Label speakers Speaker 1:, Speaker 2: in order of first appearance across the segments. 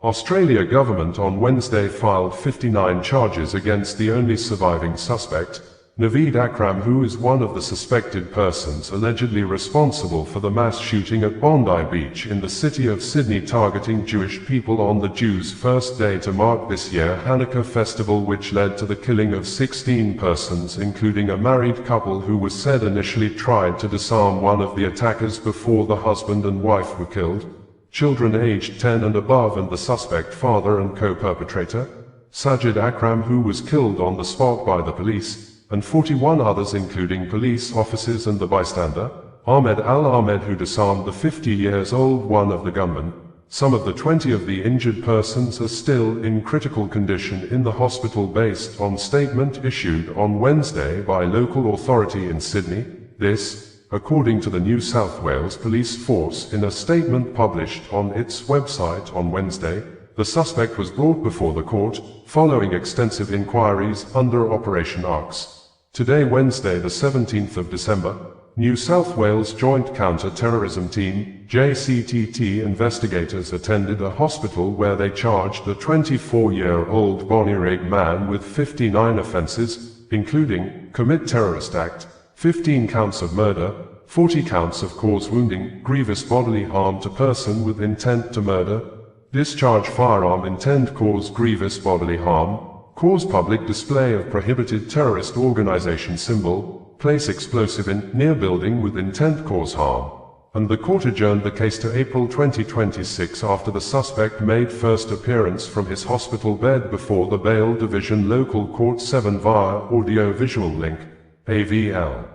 Speaker 1: Australia government on Wednesday filed 59 charges against the only surviving suspect, Naveed Akram, who is one of the suspected persons allegedly responsible for the mass shooting at Bondi Beach in the city of Sydney targeting Jewish people on the Jews' first day to mark this year's Hanukkah festival, which led to the killing of 16 persons, including a married couple who was said initially tried to disarm one of the attackers before the husband and wife were killed, children aged 10 and above, and the suspect father and co-perpetrator, Sajid Akram, who was killed on the spot by the police, and 41 others including police officers and the bystander, Ahmed Al-Ahmed, who disarmed the 50-year-old one of the gunmen. Some of the 20 of the injured persons are still in critical condition in the hospital based on statement issued on Wednesday by local authority in Sydney. This, according to the New South Wales Police Force in a statement published on its website on Wednesday. The suspect was brought before the court, following extensive inquiries under Operation Arcs. Today, Wednesday the 17th of December, New South Wales Joint Counter-Terrorism Team, JCTT investigators attended a hospital where they charged a 24-year-old Bondi man with 59 offences, including commit terrorist act, 15 counts of murder, 40 counts of cause wounding, grievous bodily harm to person with intent to murder, discharge firearm, intent cause grievous bodily harm, cause public display of prohibited terrorist organization symbol, place explosive in near building with intent cause harm. And the court adjourned the case to April 2026 after the suspect made first appearance from his hospital bed before the Bail Division Local Court 7 via audio-visual link, AVL.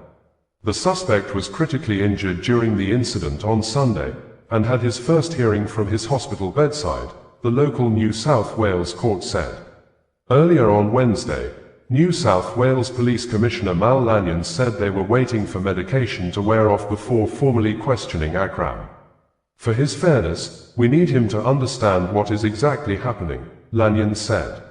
Speaker 1: The suspect was critically injured during the incident on Sunday, and had his first hearing from his hospital bedside, the local New South Wales court said. Earlier on Wednesday, New South Wales Police Commissioner Mal Lanyon said they were waiting for medication to wear off before formally questioning Akram. For his fairness, we need him to understand what is exactly happening, Lanyon said.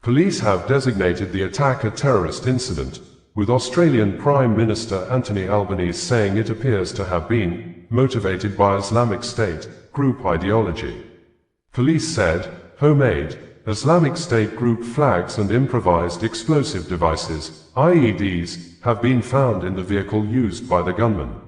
Speaker 1: Police have designated the attack a terrorist incident, with Australian Prime Minister Anthony Albanese saying it appears to have been motivated by Islamic State group ideology. Police said, homemade Islamic State group flags and improvised explosive devices, IEDs, have been found in the vehicle used by the gunman.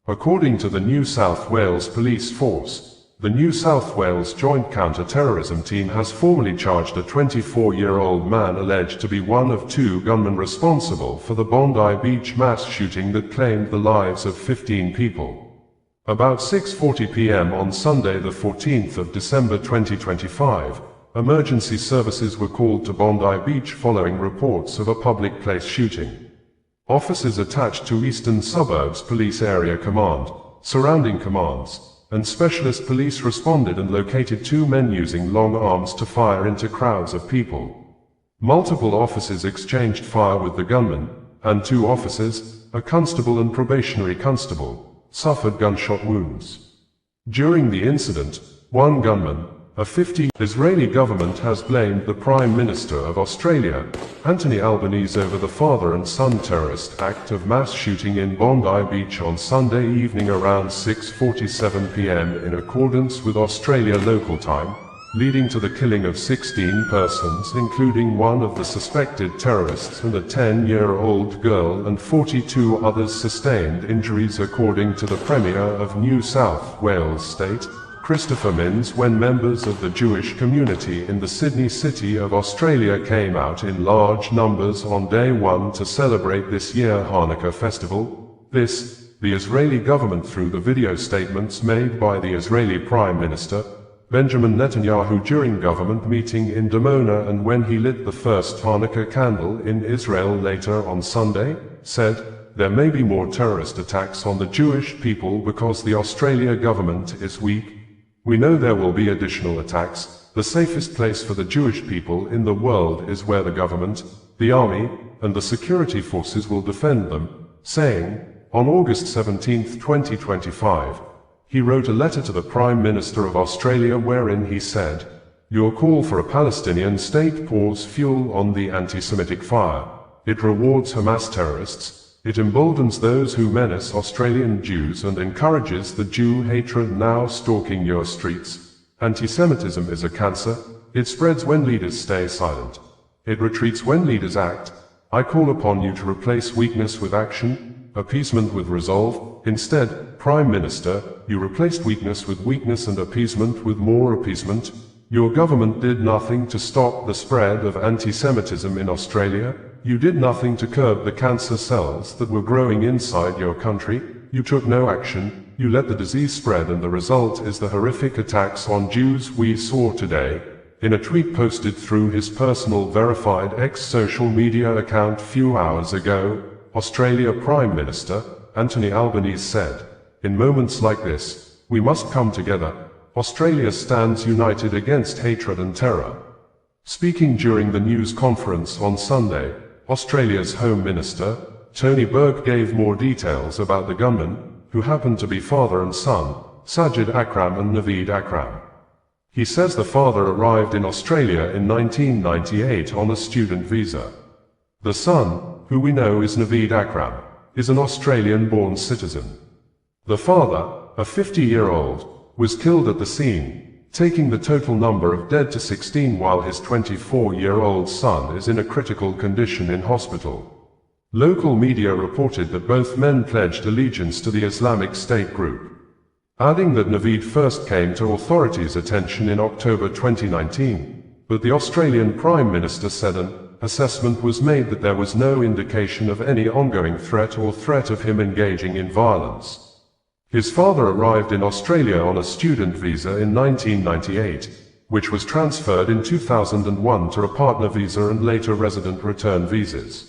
Speaker 1: According to the New South Wales Police Force, the New South Wales Joint Counter-Terrorism Team has formally charged a 24-year-old man alleged to be one of 2 gunmen responsible for the Bondi Beach mass shooting that claimed the lives of 15 people. About 6:40 p.m. on Sunday the 14th of December 2025, emergency services were called to Bondi Beach following reports of a public place shooting. Officers attached to Eastern Suburbs Police Area Command, surrounding commands, and specialist police responded and located 2 men using long arms to fire into crowds of people. Multiple officers exchanged fire with the gunman, and 2 officers, a constable and probationary constable, suffered gunshot wounds. During the incident, 1 gunman, a 50 Israeli government has blamed the Prime Minister of Australia, Anthony Albanese, over the father and son terrorist act of mass shooting in Bondi Beach on Sunday evening around 6:47 p.m. in accordance with Australia local time, leading to the killing of 16 persons, including one of the suspected terrorists and a 10-year-old girl, and 42 others sustained injuries, according to the Premier of New South Wales State, Christopher Minns, when members of the Jewish community in the Sydney City of Australia came out in large numbers on day 1 to celebrate this year's Hanukkah festival. This, the Israeli government, through the video statements made by the Israeli Prime Minister, Benjamin Netanyahu, during government meeting in Dimona, and when he lit the first Hanukkah candle in Israel later on Sunday, said, there may be more terrorist attacks on the Jewish people because the Australia government is weak. We know there will be additional attacks. The safest place for the Jewish people in the world is where the government, the army, and the security forces will defend them, saying, on August 17, 2025, he wrote a letter to the Prime Minister of Australia wherein he said, your call for a Palestinian state pours fuel on the anti-Semitic fire. It rewards Hamas terrorists. It emboldens those who menace Australian Jews and encourages the Jew hatred now stalking your streets. Anti-Semitism is a cancer. It spreads when leaders stay silent. It retreats when leaders act. I call upon you to replace weakness with action, appeasement with resolve. Instead, Prime Minister, you replaced weakness with weakness and appeasement with more appeasement. Your government did nothing to stop the spread of anti-Semitism in Australia. You did nothing to curb the cancer cells that were growing inside your country. You took no action. You let the disease spread, and the result is the horrific attacks on Jews we saw today. In a tweet posted through his personal verified X social media account few hours ago, Australia Prime Minister Anthony Albanese said, "In moments like this, we must come together. Australia stands united against hatred and terror." Speaking during the news conference on Sunday, Australia's Home Minister, Tony Burke, gave more details about the gunmen, who happened to be father and son, Sajid Akram and Naveed Akram. He says the father arrived in Australia in 1998 on a student visa. The son, who we know is Naveed Akram, is an Australian-born citizen. The father, a 50-year-old, was killed at the scene, taking the total number of dead to 16, while his 24-year-old son is in a critical condition in hospital. Local media reported that both men pledged allegiance to the Islamic State group, adding that Naveed first came to authorities' attention in October 2019, but the Australian Prime Minister said an assessment was made that there was no indication of any ongoing threat or threat of him engaging in violence. His father arrived in Australia on a student visa in 1998, which was transferred in 2001 to a partner visa and later resident return visas.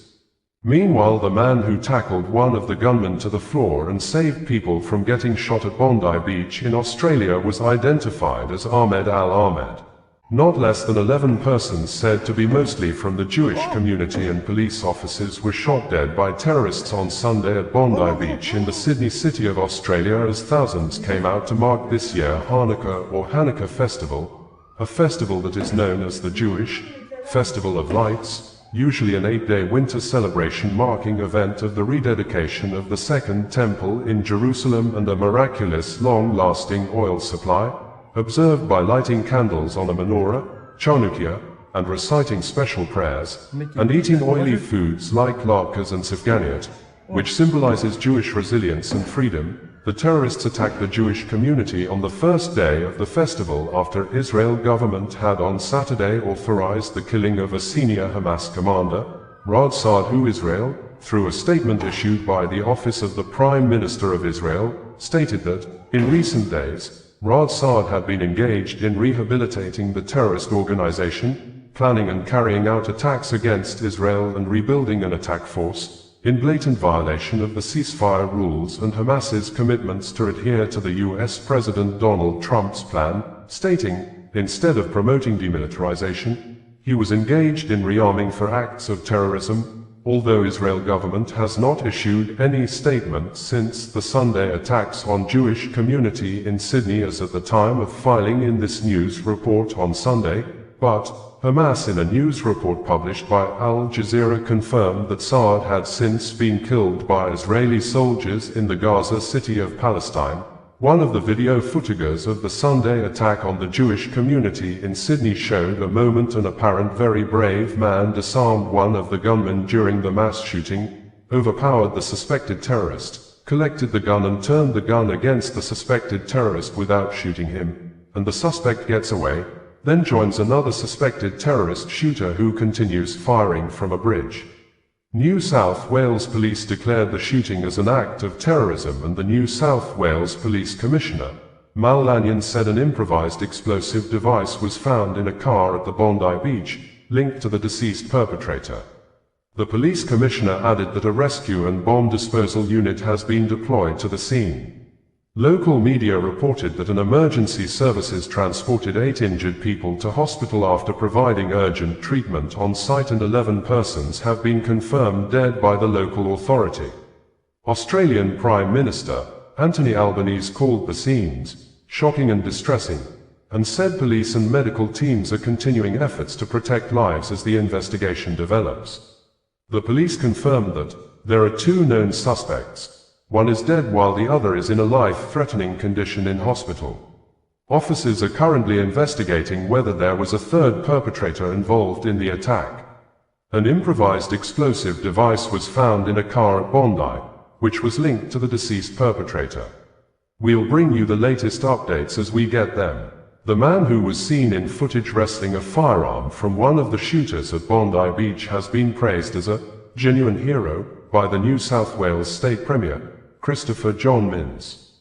Speaker 1: Meanwhile, the man who tackled one of the gunmen to the floor and saved people from getting shot at Bondi Beach in Australia was identified as Ahmed Al-Ahmed. Not less than 11 persons, said to be mostly from the Jewish community and police officers, were shot dead by terrorists on Sunday at Bondi Beach in the Sydney city of Australia, as thousands came out to mark this year's Hanukkah or Hanukkah festival, a festival that is known as the Jewish Festival of Lights, usually an 8-day winter celebration marking event of the rededication of the Second Temple in Jerusalem and a miraculous long-lasting oil supply, observed by lighting candles on a menorah, Chanukya, and reciting special prayers, and eating oily foods like latkes and sufganiyat, which symbolizes Jewish resilience and freedom. The terrorists attacked the Jewish community on the first day of the festival after Israel government had on Saturday authorized the killing of a senior Hamas commander, Raad Saad, who Israel, through a statement issued by the Office of the Prime Minister of Israel, stated that, in recent days, Raad Saad had been engaged in rehabilitating the terrorist organization, planning and carrying out attacks against Israel and rebuilding an attack force, in blatant violation of the ceasefire rules and Hamas's commitments to adhere to the US President Donald Trump's plan, stating, instead of promoting demilitarization, he was engaged in rearming for acts of terrorism. Although Israel government has not issued any statement since the Sunday attacks on Jewish community in Sydney as at the time of filing in this news report on Sunday, but Hamas, in a news report published by Al Jazeera, confirmed that Saad had since been killed by Israeli soldiers in the Gaza city of Palestine. One of the video footages of the Sunday attack on the Jewish community in Sydney showed a moment an apparent very brave man disarmed one of the gunmen during the mass shooting, overpowered the suspected terrorist, collected the gun and turned the gun against the suspected terrorist without shooting him, and the suspect gets away, then joins another suspected terrorist shooter who continues firing from a bridge. New South Wales Police declared the shooting as an act of terrorism, and the New South Wales Police Commissioner, Mal Lanyon, said an improvised explosive device was found in a car at the Bondi Beach, linked to the deceased perpetrator. The police commissioner added that a rescue and bomb disposal unit has been deployed to the scene. Local media reported that an emergency services transported 8 injured people to hospital after providing urgent treatment on site, and 11 persons have been confirmed dead by the local authority. Australian Prime Minister Anthony Albanese called the scenes shocking and distressing, and said police and medical teams are continuing efforts to protect lives as the investigation develops. The police confirmed that there are 2 known suspects. One is dead while the other is in a life-threatening condition in hospital. Officers are currently investigating whether there was a third perpetrator involved in the attack. An improvised explosive device was found in a car at Bondi, which was linked to the deceased perpetrator. We'll bring you the latest updates as we get them. The man who was seen in footage wresting a firearm from one of the shooters at Bondi Beach has been praised as a genuine hero by the New South Wales State Premier, Christopher John Minns.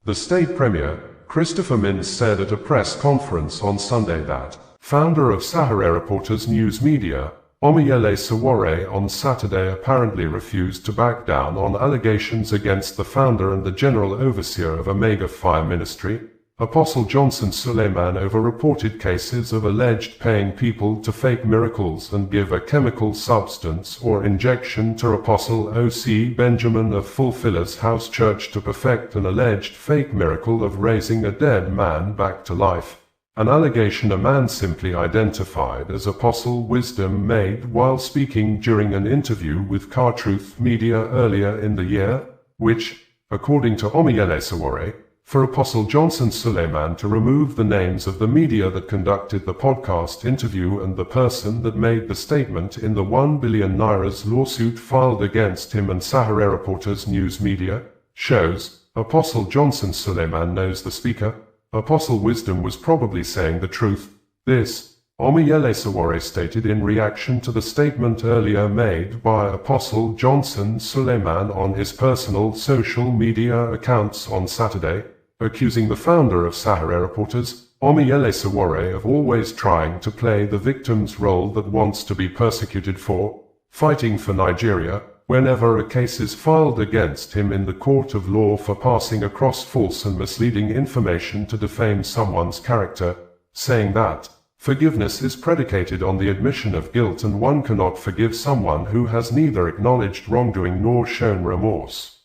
Speaker 1: The State Premier, Christopher Minns, said at a press conference on Sunday that founder of Sowore Reporters News Media, Omoyele Sowore, on Saturday apparently refused to back down on allegations against the founder and the general overseer of a mega fire ministry, Apostle Johnson Suleiman, over reported cases of alleged paying people to fake miracles and give a chemical substance or injection to Apostle O.C. Benjamin of Fulfiller's House Church to perfect an alleged fake miracle of raising a dead man back to life. An allegation a man simply identified as Apostle Wisdom made while speaking during an interview with Truth Media earlier in the year, which, according to Omoyele Sowore, for Apostle Johnson Suleiman to remove the names of the media that conducted the podcast interview and the person that made the statement in the 1 billion naira's lawsuit filed against him and Sowore Reporters News Media, shows Apostle Johnson Suleiman knows the speaker. Apostle Wisdom was probably saying the truth. This, Omoyele Sowore stated in reaction to the statement earlier made by Apostle Johnson Suleiman on his personal social media accounts on Saturday, accusing the founder of Sowore Reporters, Omoyele Sowore, of always trying to play the victim's role that wants to be persecuted for fighting for Nigeria, whenever a case is filed against him in the court of law for passing across false and misleading information to defame someone's character, saying that forgiveness is predicated on the admission of guilt and one cannot forgive someone who has neither acknowledged wrongdoing nor shown remorse.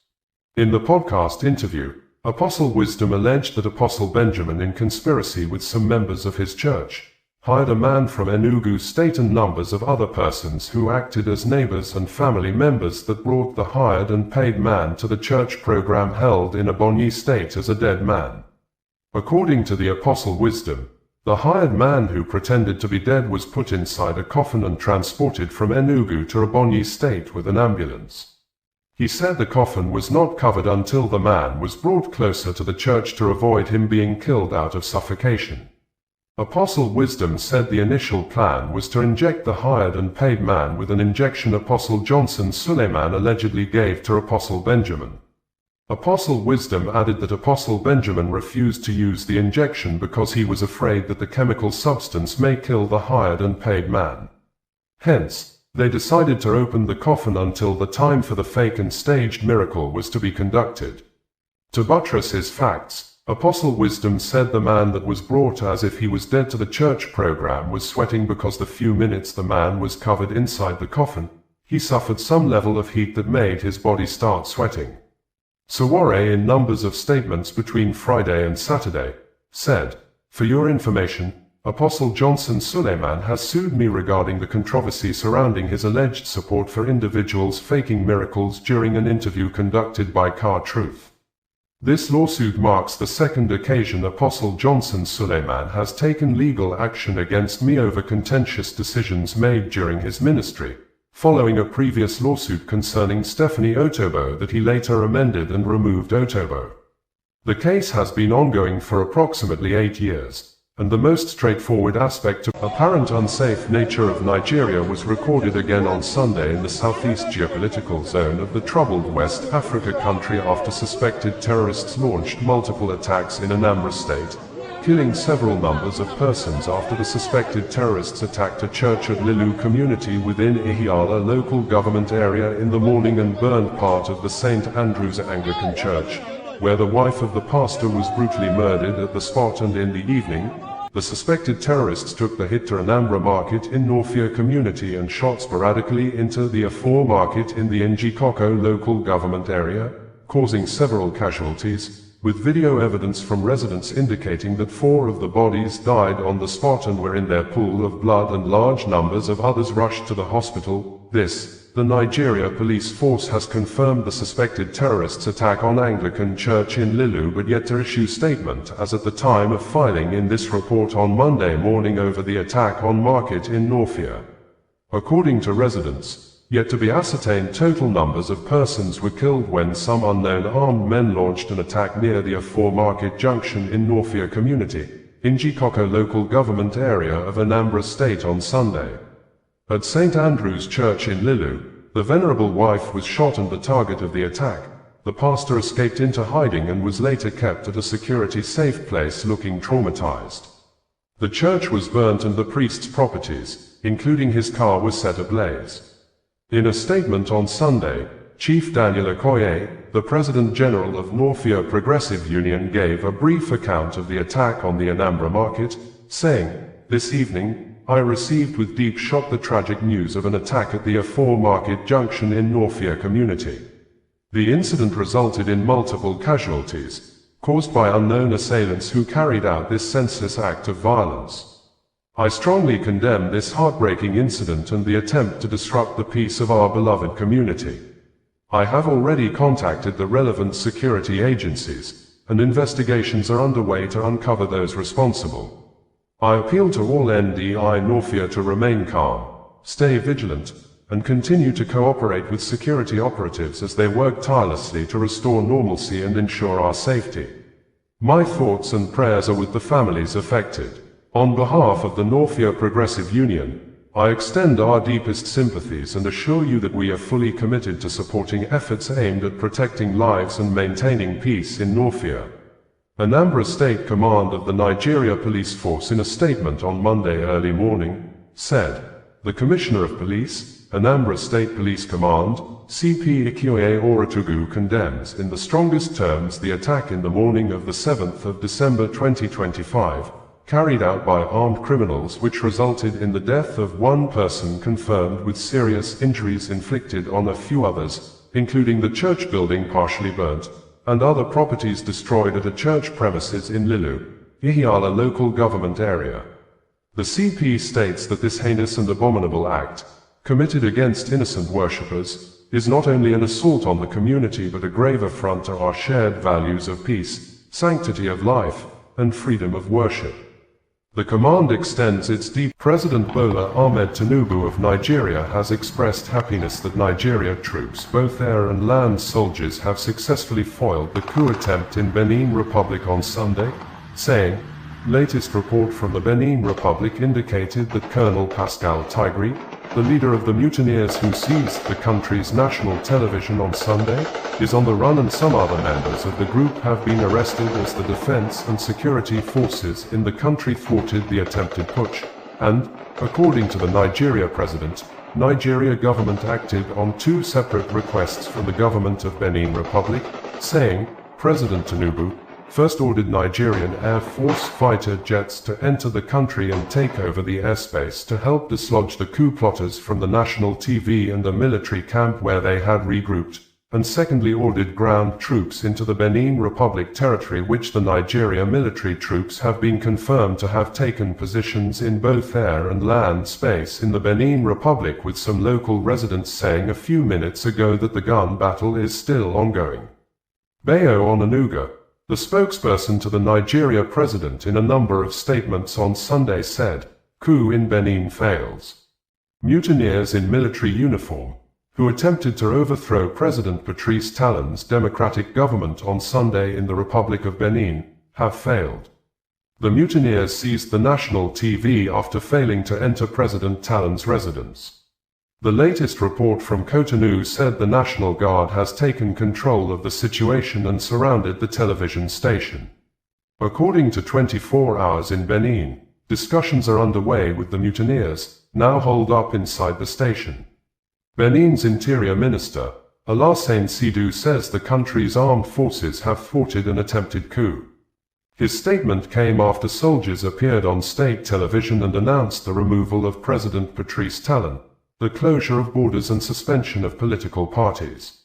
Speaker 1: In the podcast interview, Apostle Wisdom alleged that Apostle Benjamin, in conspiracy with some members of his church, hired a man from Enugu State and numbers of other persons who acted as neighbors and family members that brought the hired and paid man to the church program held in Bondi State as a dead man. According to the Apostle Wisdom, the hired man who pretended to be dead was put inside a coffin and transported from Enugu to Bondi State with an ambulance. He said the coffin was not covered until the man was brought closer to the church to avoid him being killed out of suffocation. Apostle Wisdom said the initial plan was to inject the hired and paid man with an injection Apostle Johnson Suleiman allegedly gave to Apostle Benjamin. Apostle Wisdom added that Apostle Benjamin refused to use the injection because he was afraid that the chemical substance may kill the hired and paid man. Hence, they decided to open the coffin until the time for the fake and staged miracle was to be conducted. To buttress his facts, Apostle Wisdom said the man that was brought as if he was dead to the church program was sweating because the few minutes the man was covered inside the coffin, he suffered some level of heat that made his body start sweating. Sowore, in numbers of statements between Friday and Saturday, said, "For your information, Apostle Johnson Suleiman has sued me regarding the controversy surrounding his alleged support for individuals faking miracles during an interview conducted by Truth. This lawsuit marks the second occasion Apostle Johnson Suleiman has taken legal action against me over contentious decisions made during his ministry, following a previous lawsuit concerning Stephanie Otobo that he later amended and removed Otobo. The case has been ongoing for approximately 8 years. And the most straightforward aspect of apparent unsafe nature of Nigeria was recorded again on Sunday in the southeast geopolitical zone of the troubled West Africa country after suspected terrorists launched multiple attacks in Anambra state, killing several numbers of persons after the suspected terrorists attacked a church at Lilu community within Ihiala local government area in the morning and burned part of the St. Andrew's Anglican Church, where the wife of the pastor was brutally murdered at the spot, and in the evening, the suspected terrorists took the hit to Anambra market in Nawfia community and shot sporadically into the Afore market in the Njikoko local government area, causing several casualties, with video evidence from residents indicating that 4 of the bodies died on the spot and were in their pool of blood and large numbers of others rushed to the hospital. This the Nigeria police force has confirmed the suspected terrorists' attack on Anglican Church in Lilu but yet to issue statement as at the time of filing in this report on Monday morning over the attack on Market in Nawfia. According to residents, yet to be ascertained total numbers of persons were killed when some unknown armed men launched an attack near the Sowore Market Junction in Nawfia community, in Jikoko local government area of Anambra state on Sunday. At St. Andrew's Church in Lilu, the venerable wife was shot and the target of the attack. The pastor escaped into hiding and was later kept at a security safe place looking traumatized. The church was burnt and the priest's properties, including his car, was set ablaze. In a statement on Sunday, Chief Daniel Okoye, the President General of Nawfia Progressive Union, gave a brief account of the attack on the Anambra market, saying, "This evening, I received with deep shock the tragic news of an attack at the Sowore Market Junction in Nawfia community. The incident resulted in multiple casualties, caused by unknown assailants who carried out this senseless act of violence. I strongly condemn this heartbreaking incident and the attempt to disrupt the peace of our beloved community. I have already contacted the relevant security agencies, and investigations are underway to uncover those responsible. I appeal to all NDI Nawfia to remain calm, stay vigilant, and continue to cooperate with security operatives as they work tirelessly to restore normalcy and ensure our safety. My thoughts and prayers are with the families affected. On behalf of the Nawfia Progressive Union, I extend our deepest sympathies and assure you that we are fully committed to supporting efforts aimed at protecting lives and maintaining peace in Nawfia." Anambra State Command of the Nigeria Police Force, in a statement on Monday early morning, said, "The Commissioner of Police, Anambra State Police Command, CP Ikioye Oratugu, condemns in the strongest terms the attack in the morning of the 7th of December 2025, carried out by armed criminals which resulted in the death of one person confirmed with serious injuries inflicted on a few others, including the church building partially burnt, and other properties destroyed at a church premises in Lilu, Ihiala local government area." The CP states that this heinous and abominable act, committed against innocent worshippers, is not only an assault on the community but a grave affront to our shared values of peace, sanctity of life, and freedom of worship. The command extends its deep. President Bola Ahmed Tinubu of Nigeria has expressed happiness that Nigeria troops, both air and land soldiers, have successfully foiled the coup attempt in Benin Republic on Sunday, saying, "Latest report from the Benin Republic indicated that Colonel Pascal Tigri, the leader of the mutineers who seized the country's national television on Sunday, is on the run and some other members of the group have been arrested as the defense and security forces in the country thwarted the attempted putsch, and, according to the Nigeria president, Nigeria government acted on two separate requests from the government of Benin Republic, saying, President Tinubu first ordered Nigerian Air Force fighter jets to enter the country and take over the airspace to help dislodge the coup plotters from the national TV and a military camp where they had regrouped, and secondly ordered ground troops into the Benin Republic territory, which the Nigeria military troops have been confirmed to have taken positions in both air and land space in the Benin Republic, with some local residents saying a few minutes ago that the gun battle is still ongoing. Bayo Onanuga, the spokesperson to the Nigeria president, in a number of statements on Sunday said, "Coup in Benin fails. Mutineers in military uniform, who attempted to overthrow President Patrice Talon's democratic government on Sunday in the Republic of Benin, have failed. The mutineers seized the national TV after failing to enter President Talon's residence. The latest report from Cotonou said the National Guard has taken control of the situation and surrounded the television station. According to 24 Hours in Benin, discussions are underway with the mutineers, now holed up inside the station. Benin's Interior Minister, Alassane Sidou, says the country's armed forces have thwarted an attempted coup. His statement came after soldiers appeared on state television and announced the removal of President Patrice Talon, the closure of borders and suspension of political parties.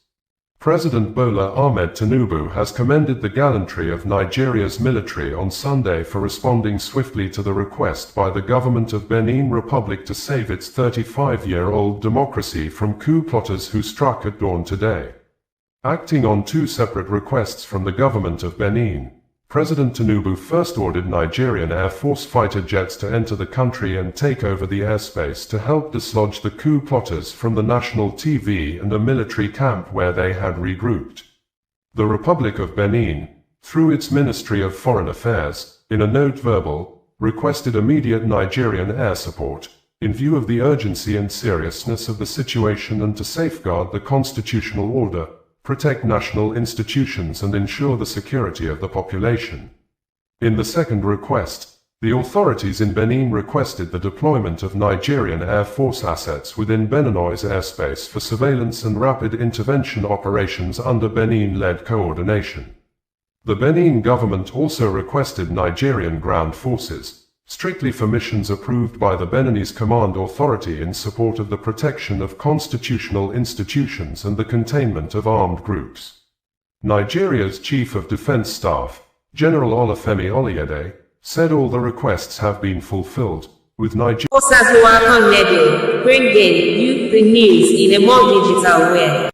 Speaker 1: President Bola Ahmed Tinubu has commended the gallantry of Nigeria's military on Sunday for responding swiftly to the request by the government of Benin Republic to save its 35-year-old democracy from coup plotters who struck at dawn today. Acting on two separate requests from the government of Benin, President Tinubu first ordered Nigerian Air Force fighter jets to enter the country and take over the airspace to help dislodge the coup plotters from the national TV and a military camp where they had regrouped. The Republic of Benin, through its Ministry of Foreign Affairs, in a note verbal, requested immediate Nigerian air support, in view of the urgency and seriousness of the situation and to safeguard the constitutional order, protect national institutions and ensure the security of the population. In the second request, the authorities in Benin requested the deployment of Nigerian Air Force assets within Beninois airspace for surveillance and rapid intervention operations under Benin-led coordination. The Benin government also requested Nigerian ground forces, strictly for missions approved by the Beninese Command Authority in support of the protection of constitutional institutions and the containment of armed groups. Nigeria's Chief of Defense Staff, General Olufemi Oluyede, said all the requests have been fulfilled, with Nigeria
Speaker 2: bringing you the news in a more digital way.